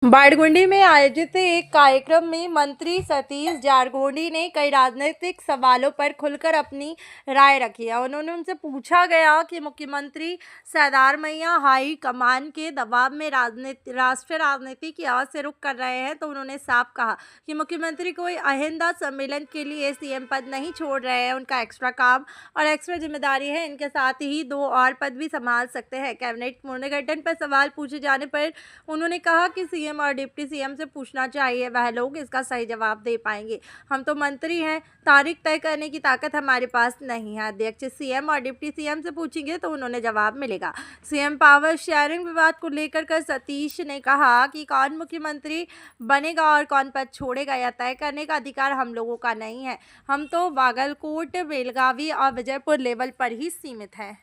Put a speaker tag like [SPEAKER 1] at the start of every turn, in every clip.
[SPEAKER 1] बाड़गुंडी में आयोजित एक कार्यक्रम में मंत्री सतीश जारगोंडी ने कई राजनीतिक सवालों पर खुलकर अपनी राय रखी है। उन्होंने उनसे पूछा गया कि मुख्यमंत्री सिद्धारमैया हाई कमान के दबाव में राष्ट्रीय राजनीति की ओर से रुख कर रहे हैं, तो उन्होंने साफ कहा कि मुख्यमंत्री कोई अहिंसा सम्मेलन के लिए सीएम पद नहीं छोड़ रहे हैं। उनका एक्स्ट्रा काम और एक्स्ट्रा जिम्मेदारी है। इनके साथ ही 2 और पद भी संभाल सकते हैं। कैबिनेट पुनर्गठन पर सवाल पूछे जाने पर उन्होंने कहा कि सीएम और डिप्टी सीएम से पूछना चाहिए, वह लोग इसका सही जवाब दे पाएंगे। हम तो मंत्री हैं, तारीख तय करने की ताकत हमारे पास नहीं है। अध्यक्ष सीएम और डिप्टी सीएम से पूछेंगे तो उन्होंने जवाब मिलेगा। सीएम पावर शेयरिंग विवाद को लेकर सतीश ने कहा कि कौन मुख्यमंत्री बनेगा और कौन पद छोड़ेगा, यह तय करने का अधिकार हम लोगों का नहीं है। हम तो बागलकोट, बेलगावी और विजयपुर लेवल पर ही सीमित हैं।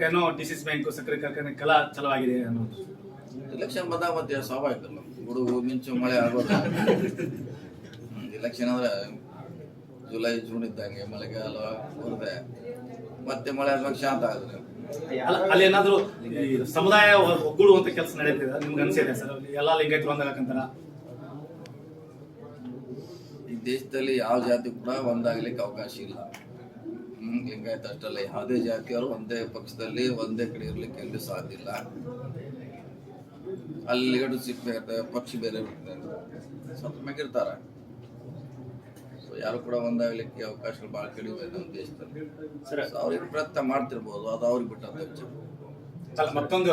[SPEAKER 2] ಏನೋ ಡಿಸಿಸ್ ಬ್ಯಾಂಕ್ ಸಕ್ಕರೆ ಕಾರ್ಖಾನೆ ಕಲಾ ಚಲವಾಗಿದೆ ಅನ್ನೋದು
[SPEAKER 3] ಎಲೆಕ್ಷನ್ ಬಂದಾಗ ಮತ್ತೆ ಸ್ವಾಭಾವಿಕಲ್ಲ, ಗುಡುಗು ಮಿಂಚು ಮಳೆ ಆಗೋದು. ಎಲೆಕ್ಷನ್ ಅಂದ್ರೆ ಜುಲೈ ಜೂನ್ ಇದ್ದಂಗೆ ಮಳೆಗಾಲ ಬರುತ್ತೆ, ಮತ್ತೆ ಮಳೆ ಆದ್ಮೇಲೆ ಶಾಂತ ಆಗುತ್ತೆ.
[SPEAKER 2] ಅಲ್ಲಿ ಏನಾದ್ರು ಸಮುದಾಯ ಒಗ್ಗೂಡುವಂತ ಕೆಲಸ ನಡೀತಿದೆ ನಿಮ್ಗೆ ಅನ್ಸಿದೆ ಸರ್? ಎಲ್ಲಾ ಲಿಂಗಾಯತರು ಒಂದಾಗಕ್ಕಂತಾರ
[SPEAKER 3] ಈ ದೇಶದಲ್ಲಿ ಯಾವ ಜಾತಿ ಕೂಡ ಒಂದಾಗ್ಲಿಕ್ಕೆ ಅವಕಾಶ ಇಲ್ಲ. ಲಿಂಗಾಯತ ಅಷ್ಟಲ್ಲ, ಯಾವುದೇ ಜಾತಿಯವರು ಒಂದೇ ಪಕ್ಷದಲ್ಲಿ ಒಂದೇ ಕಡೆ ಇರ್ಲಿಕ್ಕೆ ಎಲ್ಲಿ ಸಾಧ್ಯ ಇಲ್ಲ. ಅಲ್ಲಿ ಸಿಕ್ಕ ಪಕ್ಷ ಬೇರೆ ಇರ್ತಾರೆ. ಸೊ ಯಾರು ಕೂಡ ಒಂದಾಗ್ಲಿಕ್ಕೆ ಅವಕಾಶಗಳು ಬಹಳ ಕಡಿಮೆ ನಮ್ಮ ದೇಶದಲ್ಲಿ. ಅವ್ರಿಗೆ ಪ್ರಯತ್ನ ಮಾಡ್ತಿರ್ಬೋದು, ಅದು ಅವ್ರಿಗೆ ಬಿಟ್ಟ.
[SPEAKER 2] ಮತ್ತೊಂದು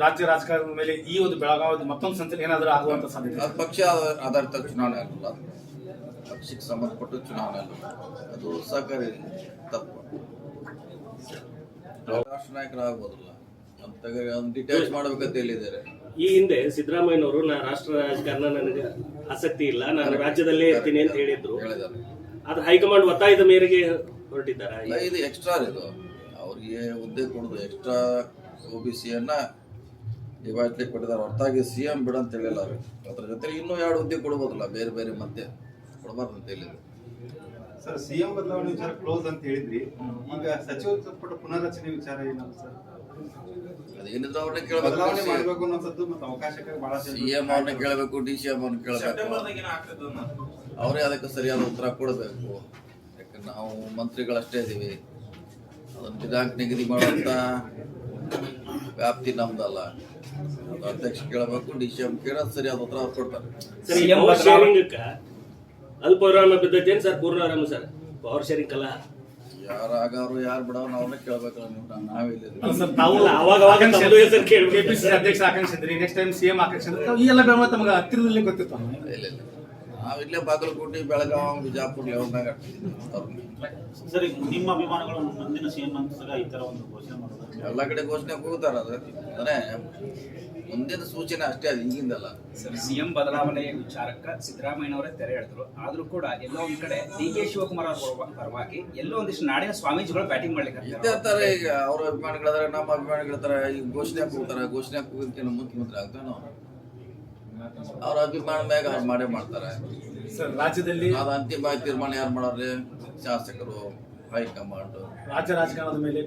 [SPEAKER 2] ರಾಜ್ಯ ರಾಜಕಾರಣದ ಮೇಲೆ ಈ ಒಂದು ಬೆಳಗಾವಿ ಮತ್ತೊಂದು ಸಂಚಲನ ಏನಾದರೂ ಆಗುವಂತ ಸಾಧ್ಯತೆ?
[SPEAKER 3] ಅದು ಪಕ್ಷ ಆಧಾರಿತ ಚುನಾವಣೆ ಅಲ್ಲ, ಪಕ್ಷಕ್ಕೆ ಸಂಬಂಧಪಟ್ಟ ಚುನಾವಣೆ ಅಲ್ಲ, ಅದು ಸಹಕಾರಿ ತತ್ವ. ರಾಷ್ಟ್ರ ನಾಯಕರಾಗಬಹುದಲ್ಲ ಅಂತ ಡಿಟೇಲ್ಸ್ ಮಾಡ್ಬೇಕಂತ ಹೇಳಿದ್ದಾರೆ.
[SPEAKER 4] ಈ ಹಿಂದೆ ಸಿದ್ದರಾಮಯ್ಯನವರು ರಾಷ್ಟ್ರ ರಾಜಕಾರಣ ನನಗೆ ಆಸಕ್ತಿ ಇಲ್ಲ, ನಾನು ರಾಜ್ಯದಲ್ಲೇ ಇರ್ತೀನಿ ಅಂತ ಹೇಳಿದ್ರು. ಅದು ಹೈಕಮಾಂಡ್ ಒತ್ತಾಯದ ಮೇರೆಗೆ ಹೊರಟಿದ್ದಾರೆ.
[SPEAKER 3] ಇದು ಎಕ್ಸ್ಟ್ರಾ, ಇದು ಅವ್ರಿಗೆ ಹುದ್ದೆ ಕೊಡುದು ಎಕ್ಸ್ಟ್ರಾ. OBCಯನ್ನ ಡಿವೈಡ್ಲಿ ಕೊಟ್ಟಿದ್ದಾರೆ, ಹೊರತಾಗಿ ಸಿಎಂ ಬಿಡ ಅಂತ ಹೇಳಿಲ್ಲ. ಅದ್ರ ಜೊತೆ ಇನ್ನೂ 2 ಹುದ್ದೆ ಕೊಡ್ಬೋದಲ್ಲ, ಬೇರೆ ಬೇರೆ ಮತ್ತೆ ಕೊಡಬಾರ್ದು ಅಂತ ಹೇಳಿದ್ರು.
[SPEAKER 5] ಸರ್, ಸಿಎಂ ಬದಲಾವಣೆ ವಿಚಾರ ಕ್ಲೋಸ್ ಅಂತ ಹೇಳಿದ್ರಿ. ಈಗ ಸಚಿವ ಸಂಪುಟ ಪುನರ್ರಚನೆ ವಿಚಾರ ಏನಲ್ಲ ಸರ್?
[SPEAKER 3] ಅದೇನಿದ್ರು ಅವ್ರನ್ನ
[SPEAKER 5] ಬದಲಾವಣೆ
[SPEAKER 3] ಕೇಳಬೇಕು,
[SPEAKER 5] ಮಾಡಬೇಕು ಅನ್ನೋದು ಮತ್ತು ಅವಕಾಶಕ್ಕೆ ಬಹಳ
[SPEAKER 3] ಸಿಎಂ ಅವ್ರನ್ನ ಕೇಳಬೇಕು, DCM ಅವ್ರನ್ನ ಕೇಳಬೇಕು. ಅವರೇ ಅದಕ್ಕೆ ಸರಿಯಾದ ಉತ್ತರ ಕೊಡಬೇಕು. ಯಾಕಂದ್ರೆ ನಾವು ಮಂತ್ರಿಗಳಷ್ಟೇ ಇದೀವಿ, ಅದನ್ನು ದಿನಾಂಕ ನಿಗದಿ ಮಾಡುವಂತ ವ್ಯಾಪ್ತಿ ನಮ್ದಲ್ಲ. ಅದು ಅಧ್ಯಕ್ಷ ಕೇಳಬೇಕು, DCM ಕೇಳೋದು ಸರಿಯಾದ ಉತ್ತರ ಅವ್ರು ಕೊಡ್ತಾರೆ.
[SPEAKER 4] ಪವರ್ ಶೇರಿಂಗ್ ಅಲ್ಪವಿರಾಮ ಬಿದ್ದೈತೇನು ಸರ್? ಪೂರ್ಣವಿರಾಮ ಸರ್, ಪವರ್ ಶೇರಿಂಗ್ ಅಲ್ಲ.
[SPEAKER 3] ಯಾರು ಆಗೋರು ಯಾರು ಬಿಡೋರು ಅವ್ರನ್ನ ಕೇಳಬೇಕಲ್ಲ. ನಾವಿಲ್ಲ
[SPEAKER 2] ಕೆಪಿಸಿಸಿ ಅಧ್ಯಕ್ಷ ಆಕಾಂಕ್ಷಿದ್ರಿ, ನೆಕ್ಸ್ಟ್ ಟೈಮ್ ಸಿಎಂ ಆಕಾಂಕ್ಷಿದ್ರೆ ಈ ಎಲ್ಲ ಬೆಂಬಲ ತಮಗೆ ಹತ್ತಿರದಲ್ಲಿ ಗೊತ್ತಿತ್ತು?
[SPEAKER 3] ಇಲ್ಲ, ನಾವಿಲ್ಲೇ ಬಾಗಲಕೋಟೆ, ಬೆಳಗಾವಿ, ಬಿಜಾಪುರ ಲೆವೆಲ್ನಾಗ
[SPEAKER 6] ಸರಿ. ನಿಮ್ಮ ಅಭಿಮಾನಿಗಳು ಮುಂದಿನ ಸಿಎಂ ಅಂತ ಈ ತರ ಒಂದು ಘೋಷಣೆ ಮಾಡೋದು
[SPEAKER 3] ಎಲ್ಲ ಕಡೆ ಘೋಷಣೆ ಕೂಗ್ತಾರ. ಅಂದ್ರೆ ಮುಂದಿನ ಸೂಚನೆ ಅಷ್ಟೇ, ಅದು ಈಗಿಂದಲ್ಲ.
[SPEAKER 7] ಸರ್, ಸಿಎಂ ಬದಲಾವಣೆ ವಿಚಾರಕ್ಕೆ ಸಿದ್ದರಾಮಯ್ಯನವರೇ ತೆರೆ ಎಳೆದ್ರು. ಆದ್ರೂ ಕೂಡ ಎಲ್ಲೋ ಒಂದ್ ಕಡೆ DK ಶಿವಕುಮಾರ್ ಅವರ ಪರವಾಗಿ ಎಲ್ಲೋ ಒಂದಿಷ್ಟು ನಾಡಿನ ಸ್ವಾಮೀಜಿಗಳು ಬ್ಯಾಟಿಂಗ್ ಮಾಡ್ಲಿಕ್ಕೆ
[SPEAKER 3] ಇರ್ತಾರೆ. ಈಗ ಅವ್ರ ಅಭಿಮಾನಿಗಳಿದಾರೆ, ನಮ್ಮ ಅಭಿಮಾನಿಗಳಿರ್ತಾರೆ. ಈಗ ಘೋಷಣೆ ಕೂಗ್ತಾರೆ, ಘೋಷಣೆ ಕೂಗಿದ್ಕೆ ಮುಖ್ಯಮಂತ್ರಿ ಆಗ್ತಾನೆ ಅವ್ರ ಅಭಿಮಾನ ಮ್ಯಾಗ ಅವ್ರು ಮಾಡೇ ಮಾಡ್ತಾರೆ.
[SPEAKER 2] ರಾಜ್ಯದಲ್ಲಿ
[SPEAKER 3] ಅದು ಅಂತಿಮ ತೀರ್ಮಾನ ಯಾರು ಮಾಡೋರಿ? ಶಾಸಕರು, ಹೈಕಮಾಂಡ್.
[SPEAKER 2] ರಾಜ್ಯ ರಾಜಕಾರಣದ ಮೇಲೆ